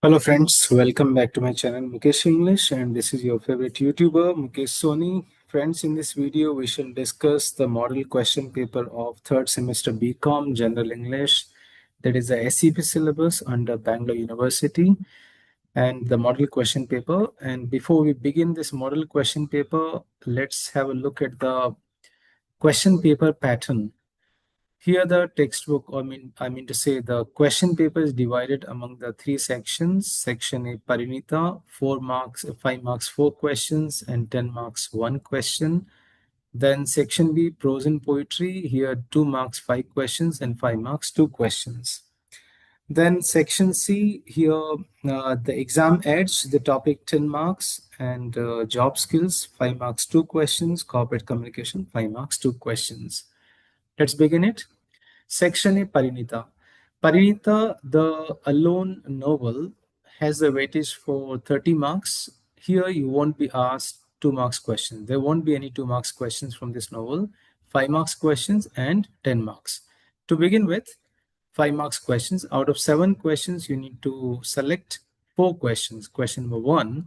Hello friends, welcome back to my channel Mukesh English, and this is your favorite YouTuber Mukesh Soni. Friends, in this video we shall discuss the model question paper of third semester BCom General English, that is the SEP syllabus under Bangalore University, and the model question paper. And before we begin this model question paper, let's have a look at the question paper pattern. Here the textbook, I mean to say the question paper is divided among the three sections. Section A, Parinita, 4 marks, 5 marks, 4 questions, and 10 marks, 1 question. Then section B, prose and poetry. Here 2 marks, 5 questions, and 5 marks, 2 questions. Then section C, here the exam adds the topic 10 marks, and job skills 5 marks, 2 questions, corporate communication 5 marks, 2 questions. Let's begin it. Section A, Parinita. Parinita, the alone novel, has a weightage for 30 marks. Here you won't be asked 2 marks questions. There won't be any 2 marks questions from this novel. 5 marks questions and 10 marks. To begin with, 5 marks questions. Out of 7 questions, you need to select 4 questions. Question number 1.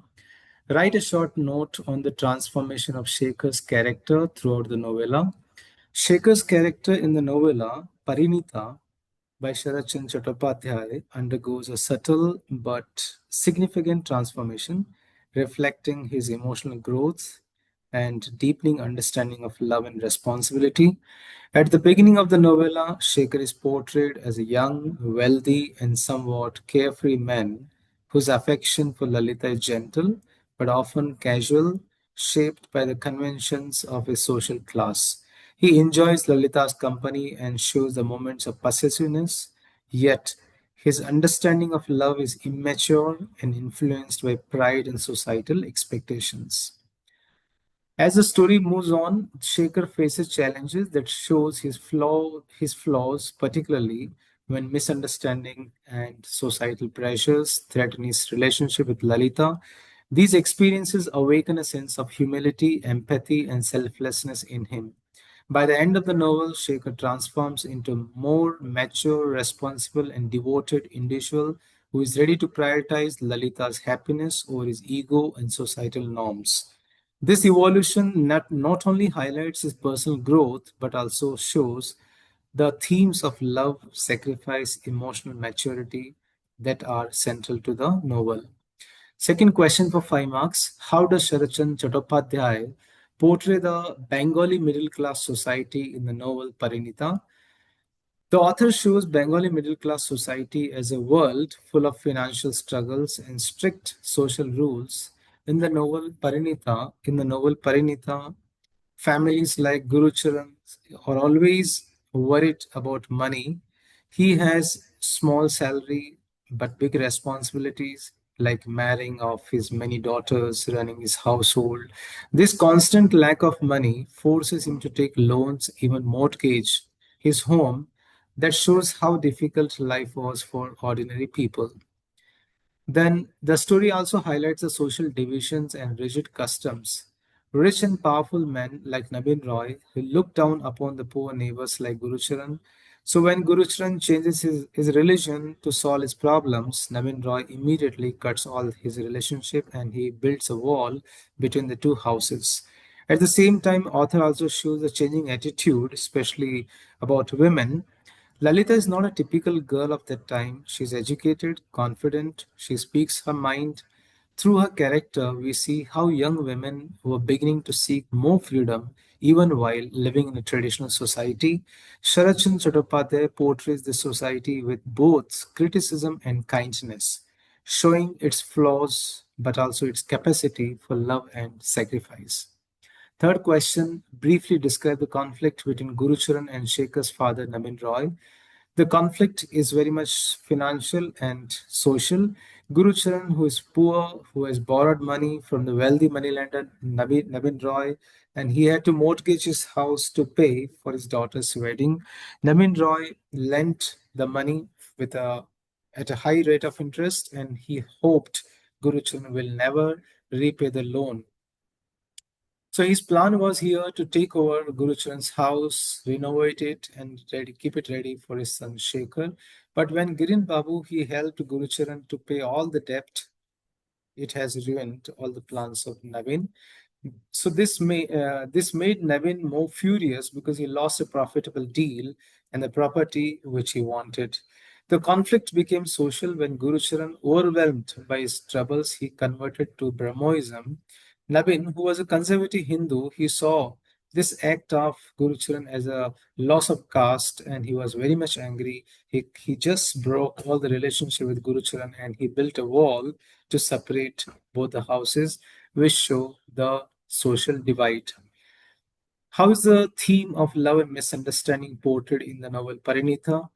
Write a short note on the transformation of Shekhar's character throughout the novella. Shekhar's character in the novella, Parinita, by Sharat Chandra Chattopadhyay, undergoes a subtle but significant transformation, reflecting his emotional growth and deepening understanding of love and responsibility. At the beginning of the novella, Shekhar is portrayed as a young, wealthy, and somewhat carefree man whose affection for Lalita is gentle but often casual, shaped by the conventions of his social class. He enjoys Lalita's company and shows the moments of possessiveness, yet his understanding of love is immature and influenced by pride and societal expectations. As the story moves on, Shekhar faces challenges that shows his flaws, particularly when misunderstanding and societal pressures threaten his relationship with Lalita. These experiences awaken a sense of humility, empathy, and selflessness in him. By the end of the novel, Shekhar transforms into a more mature, responsible, and devoted individual who is ready to prioritize Lalita's happiness over his ego and societal norms. This evolution not only highlights his personal growth but also shows the themes of love, sacrifice, emotional maturity that are central to the novel. Second question for 5 marks. How does Sharachan Chattopadhyay portray the Bengali middle class society in the novel Parinita? The author shows Bengali middle class society as a world full of financial struggles and strict social rules. In the novel Parinita, families like Gurucharan are always worried about money. He has small salary but big responsibilities like marrying off his many daughters, running his household. This constant lack of money forces him to take loans, even mortgage his home. That shows how difficult life was for ordinary people. Then the story also highlights the social divisions and rigid customs. Rich and powerful men like Nabin Roy who look down upon the poor neighbors like Gurucharan. So when Gurucharan changes his religion to solve his problems, Nabin Roy immediately cuts all his relationship and he builds a wall between the two houses. At the same time, author also shows a changing attitude, especially about women. Lalita is not a typical girl of that time. She's educated, confident, she speaks her mind. Through her character, we see how young women were beginning to seek more freedom even while living in a traditional society. Sharachan Chattopadhyay portrays this society with both criticism and kindness, showing its flaws but also its capacity for love and sacrifice. Third question, briefly describe the conflict between Gurucharan and Shekhar's father, Nabin Roy. The conflict is very much financial and social. Gurucharan, who is poor, who has borrowed money from the wealthy moneylender Nabin Roy, and he had to mortgage his house to pay for his daughter's wedding. Nabin Roy lent the money with a at a high rate of interest, and he hoped Gurucharan will never repay the loan. So his plan was here to take over Gurucharan's house, renovate it, and keep it ready for his son Shekhar. But when Girin Babu, he helped Gurucharan to pay all the debt, it has ruined all the plans of Navin. So this made Navin more furious because he lost a profitable deal and the property which he wanted. The conflict became social when Gurucharan, overwhelmed by his troubles, he converted to Brahmoism. Navin, who was a conservative Hindu, he saw this act of Gurucharan as a loss of caste, and he was very much angry. He just broke all the relationship with Gurucharan, and he built a wall to separate both the houses, which show the social divide. How is the theme of love and misunderstanding portrayed in the novel Parinita?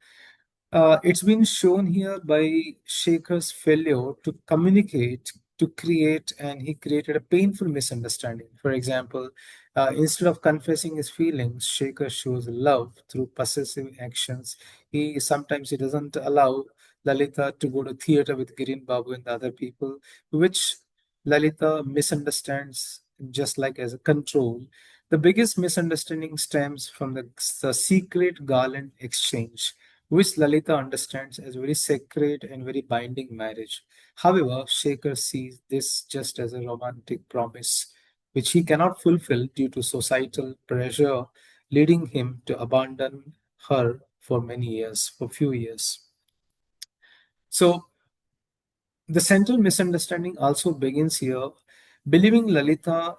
It's been shown here by Shekhar's failure to communicate, to create, and he created a painful misunderstanding. For example, instead of confessing his feelings, Shekhar shows love through possessive actions. He doesn't allow Lalita to go to theater with Girin Babu and the other people, which Lalita misunderstands just like as a control. The biggest misunderstanding stems from the secret garland exchange, which Lalita understands as very sacred and very binding marriage. However, Shekhar sees this just as a romantic promise, which he cannot fulfill due to societal pressure, leading him to abandon her for many years, for few years. So the central misunderstanding also begins here. Believing Lalita,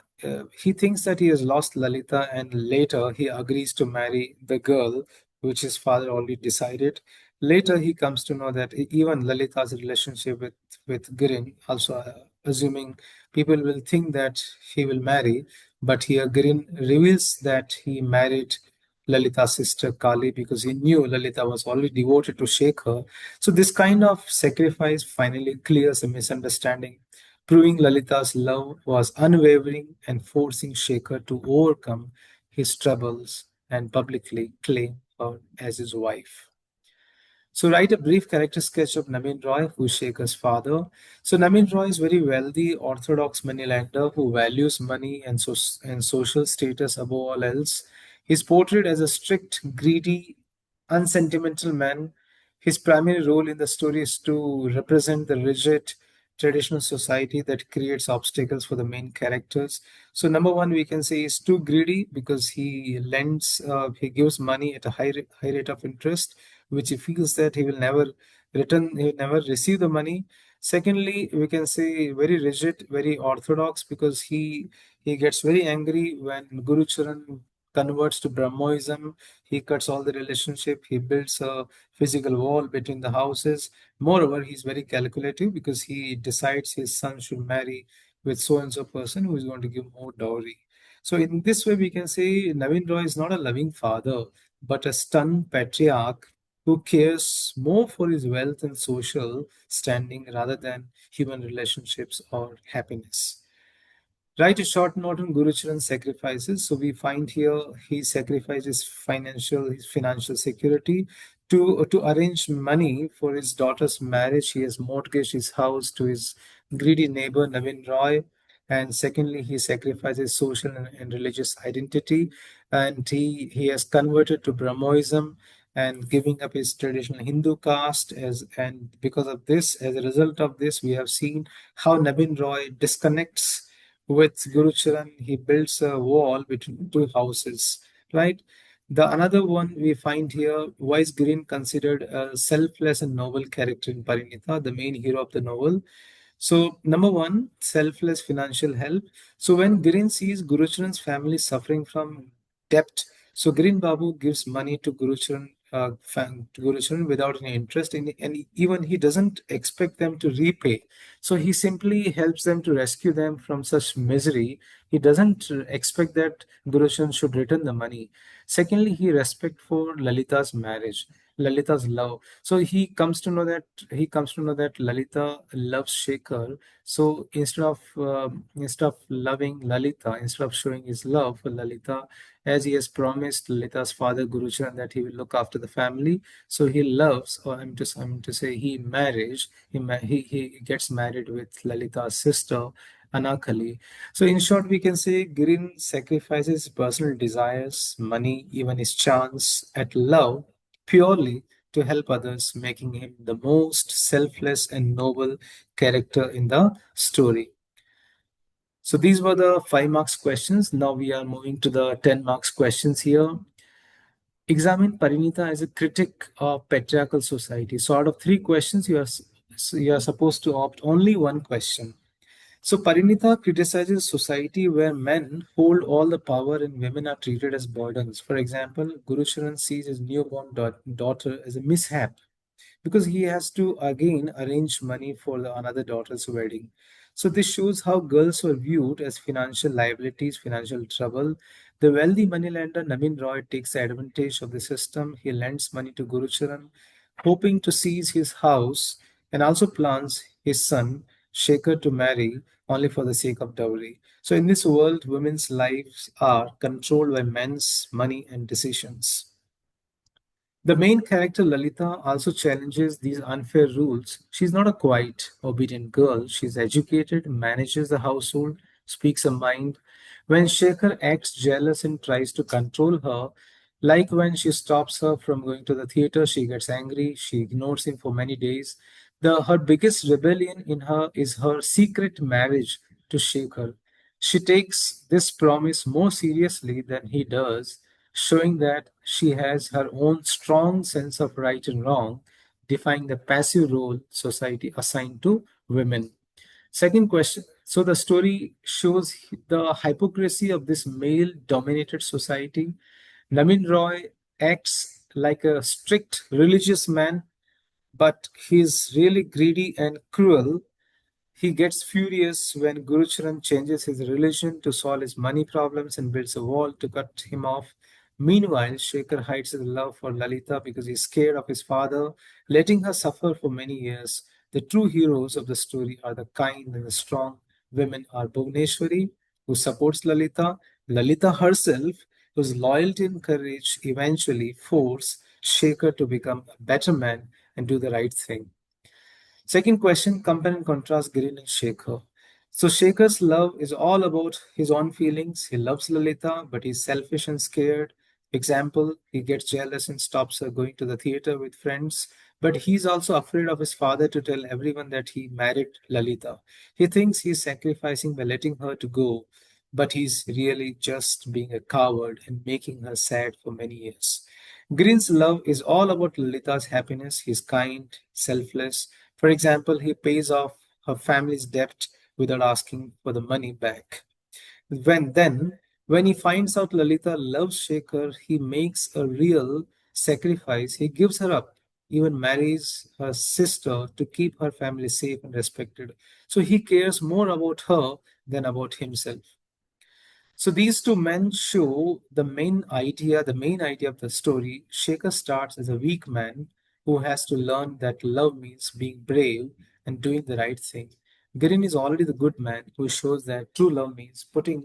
he thinks that he has lost Lalita, and later he agrees to marry the girl, which his father already decided. Later, he comes to know that even Lalita's relationship with Girin, also assuming people will think that he will marry, but here Girin reveals that he married Lalita's sister Kali because he knew Lalita was already devoted to Shekhar. So this kind of sacrifice finally clears a misunderstanding, proving Lalita's love was unwavering and forcing Shekhar to overcome his troubles and publicly claim her as his wife. So write a brief character sketch of Naveen Roy, who is Shekhar's father. So Naveen Roy is very wealthy, orthodox moneylender who values money and social status above all else. He's portrayed as a strict, greedy, unsentimental man. His primary role in the story is to represent the rigid, traditional society that creates obstacles for the main characters. So number one, we can say is too greedy because he gives money at a high rate of interest, which he feels that he will never receive the money. Secondly, we can say very rigid, very orthodox, because he gets very angry when Guru Charan converts to Brahmoism. He cuts all the relationship. He builds a physical wall between the houses. Moreover, he's very calculative because he decides his son should marry with so and so person who is going to give more dowry. So in this way, we can say Naveen Roy is not a loving father, but a stern patriarch who cares more for his wealth and social standing rather than human relationships or happiness. Write a short note on Gurucharan's sacrifices. So we find here he sacrifices his financial security to arrange money for his daughter's marriage. He has mortgaged his house to his greedy neighbor Navin Roy. And secondly, he sacrifices social and religious identity, and he has converted to Brahmoism and giving up his traditional Hindu caste. And because of this, as a result of this, we have seen how Navin Roy disconnects with Guru Charan. He builds a wall between two houses, right? The another one we find here, why is Green considered a selfless and noble character in Parinita, the main hero of the novel? So, number one, selfless financial help. So, when Girin sees Gurucharan's family suffering from debt, so Girin Babu gives money to Gurucharan without any interest, and even he doesn't expect them to repay. So, he simply helps them to rescue them from such misery. He doesn't expect that Gurucharan should return the money. Secondly, he respect for Lalita's marriage. Lalita's love. So he comes to know that Lalita loves Shekhar. So instead of loving Lalita, instead of showing his love for Lalita, as he has promised Lalita's father Gurucharan that he will look after the family, so he loves, or I'm to say he marries. He gets married with Lalita's sister Anakali. So in short, we can say Girin sacrifices personal desires, money, even his chance at love purely to help others, making him the most selfless and noble character in the story. So these were the 5 marks questions. Now we are moving to the 10 marks questions here. Examine Parinita as a critic of patriarchal society. So out of 3 questions, you are supposed to opt only one question. So Parinita criticizes society where men hold all the power and women are treated as burdens. For example, Guru Sharan sees his newborn daughter as a mishap because he has to again arrange money for another daughter's wedding. So this shows how girls were viewed as financial liabilities, financial trouble. The wealthy moneylender Navin Roy takes advantage of the system. He lends money to Guru Charan, hoping to seize his house, and also plans his son Shekhar to marry only for the sake of dowry. So in this world, women's lives are controlled by men's money and decisions. The main character Lalita also challenges these unfair rules. She's not a quiet, obedient girl. She's educated, manages the household, speaks her mind. When Shekhar acts jealous and tries to control her, like when she stops her from going to the theater, she gets angry, she ignores him for many days. Her biggest rebellion in her is her secret marriage to Shekhar. She takes this promise more seriously than he does, showing that she has her own strong sense of right and wrong, defying the passive role society assigned to women. Second question. So the story shows the hypocrisy of this male dominated society. Navin Roy acts like a strict religious man, but he's really greedy and cruel. He gets furious when Gurucharan changes his religion to solve his money problems and builds a wall to cut him off. Meanwhile, Shekhar hides his love for Lalita because he's scared of his father, letting her suffer for many years. The true heroes of the story are the kind and the strong. Women are Bhuvaneshwari, who supports Lalita, Lalita herself, whose loyalty and courage eventually force Shekhar to become a better man and do the right thing. Second question, compare and contrast Girin and Shekhar. So Shekhar's love is all about his own feelings. He loves Lalita, but he's selfish and scared. Example, he gets jealous and stops her going to the theater with friends. But he's also afraid of his father to tell everyone that he married Lalita. He thinks he's sacrificing by letting her to go, but he's really just being a coward and making her sad for many years. Green's love is all about Lalita's happiness. He's kind, selfless. For example, he pays off her family's debt without asking for the money back. When he finds out Lalita loves Shekhar, he makes a real sacrifice. He gives her up, even marries her sister to keep her family safe and respected. So he cares more about her than about himself. So these two men show the main idea of the story. Shekhar starts as a weak man who has to learn that love means being brave and doing the right thing. Girin is already the good man who shows that true love means putting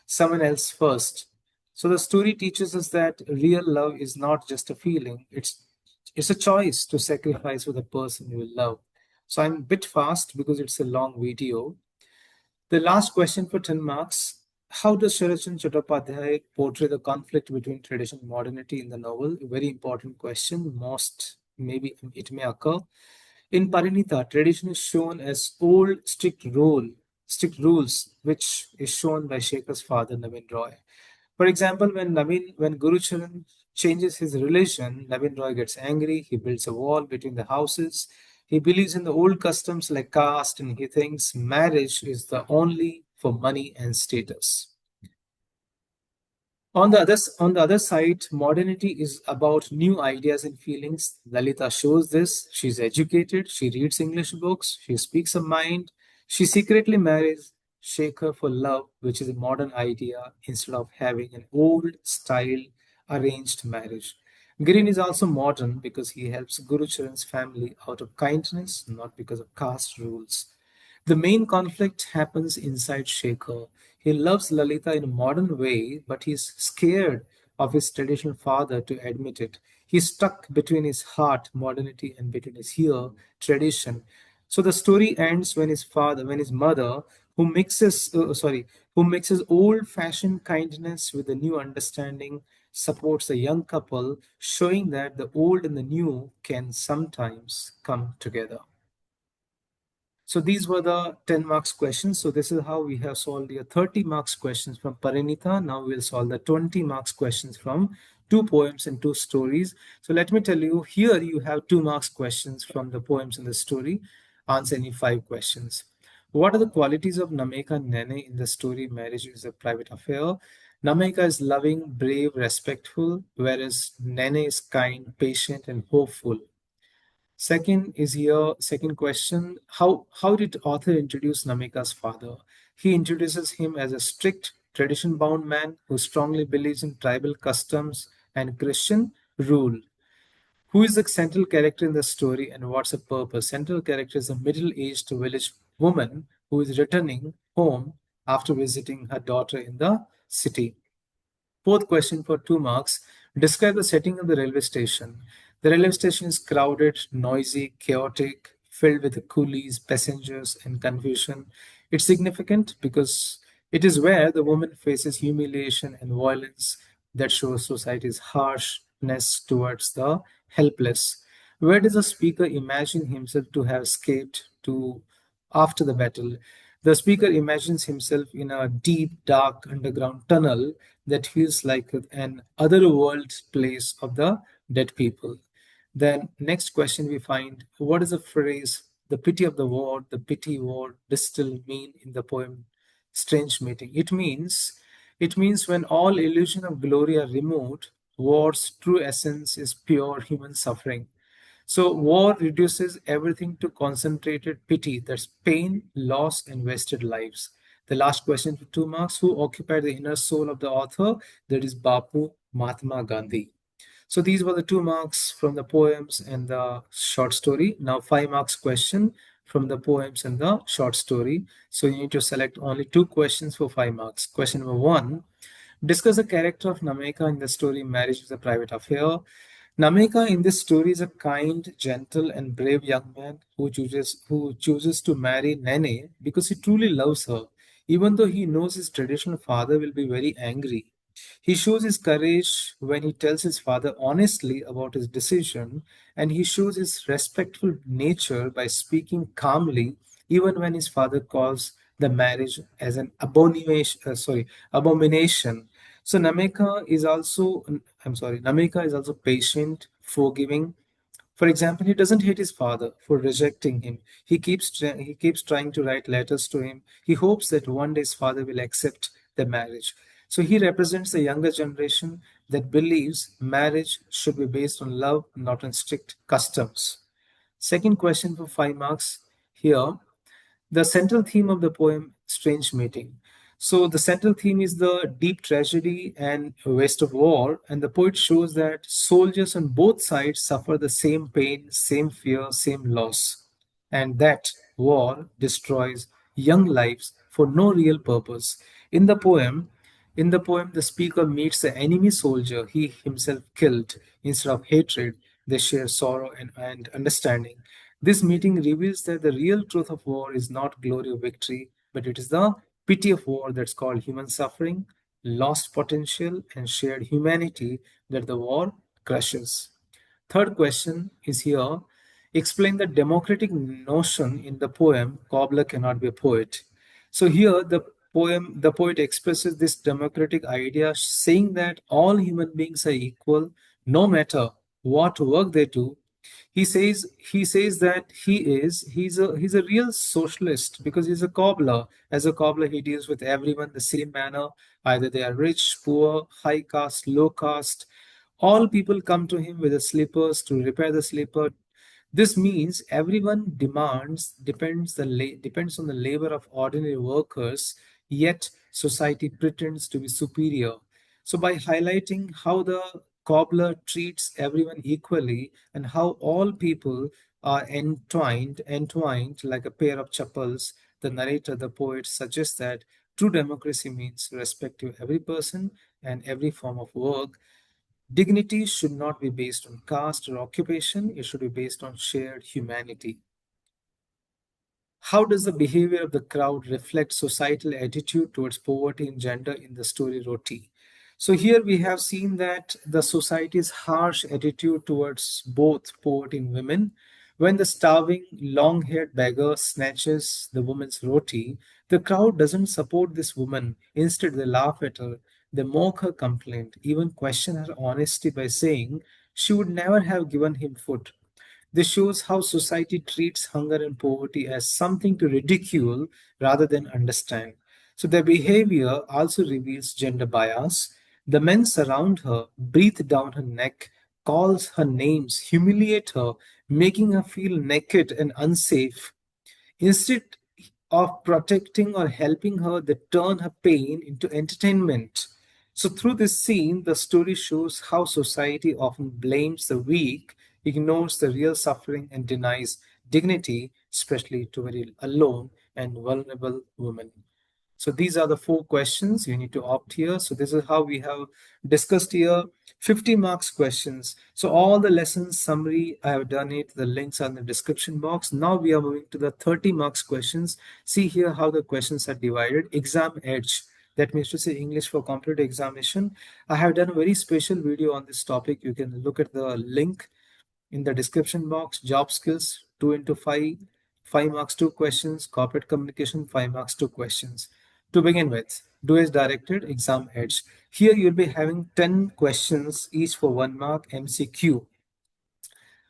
someone else first. So the story teaches us that real love is not just a feeling, it's a choice to sacrifice for the person you love. So I'm a bit fast because it's a long video. The last question for 10 marks. How does Sharachan Chattopadhyay portray the conflict between tradition and modernity in the novel? A very important question. Most maybe it may occur. In Parinita, tradition is shown as old, strict rules, which is shown by Shekhar's father, Navin Roy. For example, when Gurucharan changes his religion, Navin Roy gets angry. He builds a wall between the houses. He believes in the old customs like caste, and he thinks marriage is the only for money and status. On the other side, modernity is about new ideas and feelings. Lalita shows this. She's educated, she reads English books, she speaks her mind, she secretly marries Shekhar for love, which is a modern idea instead of having an old style arranged marriage. Green is also modern because he helps Guru Charan's family out of kindness, not because of caste rules. The main conflict happens inside Shekhar. He loves Lalita in a modern way, but he's scared of his traditional father to admit it. He's stuck between his heart, modernity, and between his ear, tradition. So the story ends when his mother, who mixes old-fashioned kindness with a new understanding, supports a young couple, showing that the old and the new can sometimes come together. So these were the 10 marks questions. So this is how we have solved the 30 marks questions from Parinita. Now we'll solve the 20 marks questions from two poems and two stories. So let me tell you, here you have 2 marks questions from the poems and the story. Answer any 5 questions. What are the qualities of Nameka and Nene in the story Marriage is a Private Affair? Nameka is loving, brave, respectful, whereas Nene is kind, patient, and hopeful. Second question, how did author introduce Namika's father? He introduces him as a strict, tradition-bound man who strongly believes in tribal customs and Christian rule. Who is the central character in the story and what's the purpose? Central character is a middle-aged village woman who is returning home after visiting her daughter in the city. Fourth question for 2 marks. Describe the setting of the railway station. The railway station is crowded, noisy, chaotic, filled with coolies, passengers, and confusion. It's significant because it is where the woman faces humiliation and violence that shows society's harshness towards the helpless. Where does the speaker imagine himself to have escaped to after the battle? The speaker imagines himself in a deep, dark underground tunnel that feels like an otherworld place of the dead people. Then, next question we find, what is the phrase, the pity of the war, the pity war, distill mean in the poem Strange Meeting? It means when all illusion of glory are removed, war's true essence is pure human suffering. So war reduces everything to concentrated pity. That's pain, loss, and wasted lives. The last question for 2 marks. Who occupied the inner soul of the author? That is Bapu Mahatma Gandhi. So these were the 2 marks from the poems and the short story. Now 5 marks question from the poems and the short story. So you need to select only 2 questions for 5 marks. Question number 1. Discuss the character of Nameka in the story Marriage is a Private Affair. Nameka in this story is a kind, gentle, and brave young man who chooses to marry Nene because he truly loves her, even though he knows his traditional father will be very angry. He shows his courage when he tells his father honestly about his decision, and he shows his respectful nature by speaking calmly, even when his father calls the marriage as an abomination. So Nameka is also patient, forgiving. For example, he doesn't hate his father for rejecting him. He keeps trying to write letters to him. He hopes that one day his father will accept the marriage. So he represents the younger generation that believes marriage should be based on love, not on strict customs. Second question for 5 marks here, the central theme of the poem Strange Meeting. So the central theme is the deep tragedy and waste of war, and the poet shows that soldiers on both sides suffer the same pain, same fear, same loss, and that war destroys young lives for no real purpose. In the poem, the speaker meets the enemy soldier he himself killed. Instead of hatred, they share sorrow and understanding. This meeting reveals that the real truth of war is not glory or victory, but it is the pity of war that's called human suffering, lost potential, and shared humanity that the war crushes. Third question is here. Explain the democratic notion in the poem Cobbler Cannot Be a Poet. So here the poet expresses this democratic idea, saying that all human beings are equal no matter what work they do. He says that he's a real socialist because he's a cobbler. As a cobbler, he deals with everyone the same manner. Either they are rich, poor, high caste, low caste. All people come to him with the slippers to repair the slipper. This means everyone depends on the labor of ordinary workers, yet society pretends to be superior. So by highlighting how the cobbler treats everyone equally and how all people are entwined like a pair of chapels, the narrator, the poet suggests that true democracy means respect to every person and every form of work. Dignity should not be based on caste or occupation, it should be based on shared humanity. How does the behavior of the crowd reflect societal attitude towards poverty and gender in the story Roti? So here we have seen that the society's harsh attitude towards both poverty and women. When the starving, long-haired beggar snatches the woman's roti, the crowd doesn't support this woman. Instead, they laugh at her, they mock her complaint, even question her honesty by saying she would never have given him food. This shows how society treats hunger and poverty as something to ridicule rather than understand. So their behavior also reveals gender bias. The men surround her, breathe down her neck, calls her names, humiliate her, making her feel naked and unsafe. Instead of protecting or helping her, they turn her pain into entertainment. So, through this scene, the story shows how society often blames the weak, ignores the real suffering, and denies dignity, especially to very alone and vulnerable women. So these are the 4 questions you need to opt here. So this is how we have discussed here 50 marks questions. So all the lessons summary, I have done it. The links are in the description box. Now we are moving to the 30 marks questions. See here how the questions are divided. Exam edge. That means to say English for competitive examination. I have done a very special video on this topic. You can look at the link in the description box. Job skills 2 into 5, 5 marks 2 questions. Corporate communication 5 marks 2 questions. To begin with, do as directed, exam edge. Here you'll be having 10 questions, each for 1 mark, MCQ.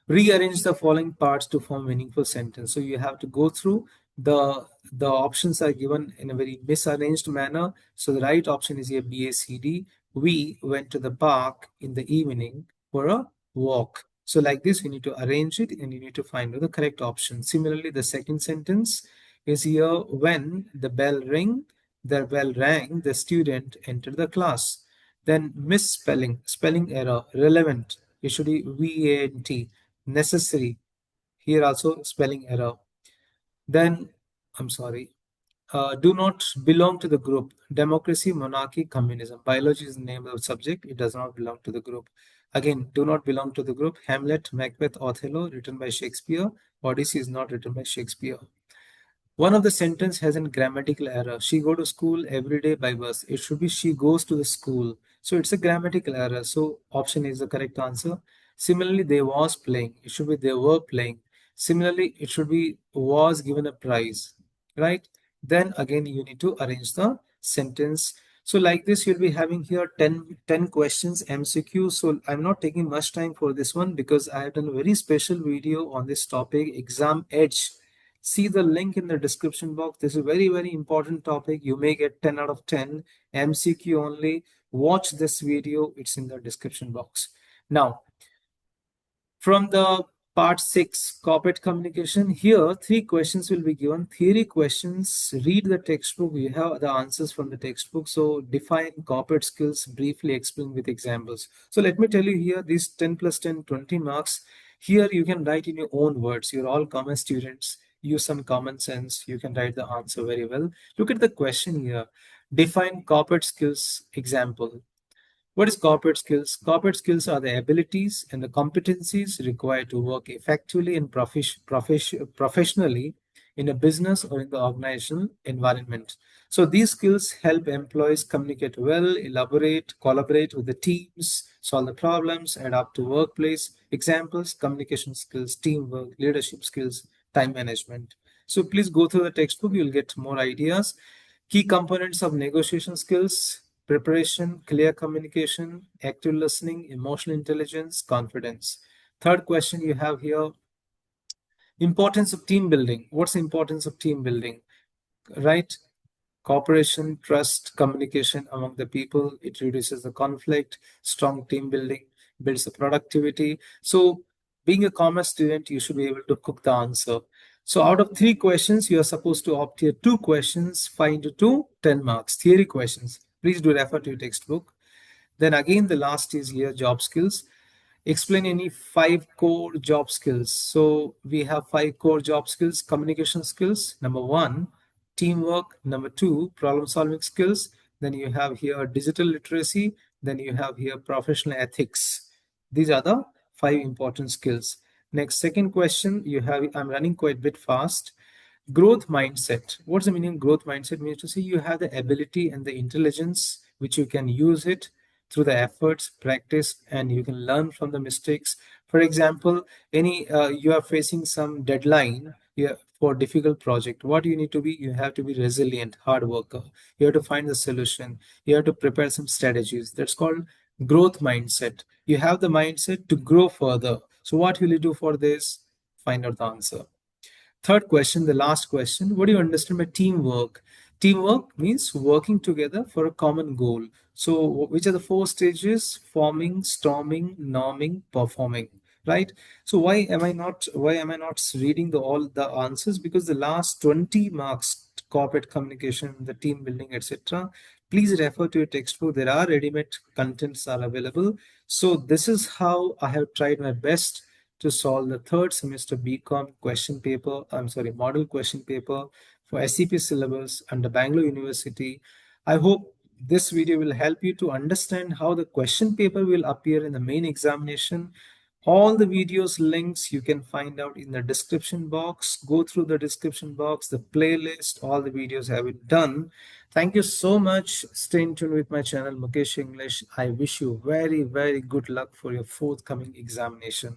Rearrange the following parts to form meaningful sentence. So you have to go through the options are given in a very misarranged manner. So the right option is here BACD. We went to the park in the evening for a walk. So like this, you need to arrange it and you need to find the correct option. Similarly, the second sentence is here when the bell rang, the student entered the class. Then misspelling, spelling error, relevant. It should be VANT, necessary. Here also spelling error. Then, I'm sorry, do not belong to the group. Democracy, monarchy, communism. Biology is the name of the subject. It does not belong to the group. Again, do not belong to the group. Hamlet, Macbeth, Othello, written by Shakespeare. Odyssey is not written by Shakespeare. One of the sentence has a grammatical error. She go to school every day by bus. It should be she goes to the school. So it's a grammatical error. So option is the correct answer. Similarly, they was playing. It should be they were playing. Similarly, it should be was given a prize, right? Then again, you need to arrange the sentence. So like this, you'll be having here 10 questions MCQ. So I'm not taking much time for this one because I have done a very special video on this topic, exam edge. See the link in the description box. This is a very, very important topic. You may get 10 out of 10 MCQ only. Watch this video. It's in the description box. Now, from the part 6, corporate communication, here 3 questions will be given. Theory questions, read the textbook. You have the answers from the textbook. So define corporate skills, briefly explain with examples. So let me tell you here, these 10 plus 10, 20 marks. Here you can write in your own words. You're all common students. Use some common sense. You can write the answer very well. Look at the question here. Define corporate skills example. What is corporate skills? Corporate skills are the abilities and the competencies required to work effectively and professionally in a business or in the organizational environment. So these skills help employees communicate well, elaborate, collaborate with the teams, solve the problems, adapt to workplace. Examples, communication skills, teamwork, leadership skills, time management. So please go through the textbook, you'll get more ideas. Key components of negotiation skills: preparation, clear communication, active listening, emotional intelligence, confidence. Third question you have here, importance of team building. What's the importance of team building? Right? Cooperation, trust, communication among the people. It reduces the conflict. Strong team building builds the productivity. So being a commerce student, you should be able to cook the answer. So out of 3 questions, you are supposed to opt here 2 questions, 5 into 2, 10 marks. Theory questions. Please do refer to your textbook. Then again, the last is here job skills. Explain any 5 core job skills. So we have 5 core job skills. Communication skills, number 1. Teamwork, number 2. Problem solving skills. Then you have here digital literacy. Then you have here professional ethics. These are the 5 important skills. Next, second question you have, I'm running quite a bit fast. Growth mindset. What's the meaning of growth mindset? Means to say you have the ability and the intelligence which you can use it through the efforts, practice, and you can learn from the mistakes. For example, any you are facing some deadline for difficult project. What you need to be, you have to be resilient, hard worker. You have to find the solution. You have to prepare some strategies. That's called growth mindset. You have the mindset to grow further. So what will you do for this? Find out the answer. Third question, the last question. What do you understand by teamwork? Teamwork means working together for a common goal. So, which are the four stages? Forming, storming, norming, performing. Right. So why am I not reading all the answers? Because the last 20 marks, corporate communication, the team building, etc. Please refer to your textbook. There are ready-made contents are available. So this is how I have tried my best to solve the third semester BCom question paper, model question paper for SEP syllabus under Bangalore University. I hope this video will help you to understand how the question paper will appear in the main examination. All the videos links you can find out in the description box. Go through the description box, the playlist, all the videos have been done. Thank you so much. Stay in tune with my channel, Mukesh English. I wish you very, very good luck for your forthcoming examination.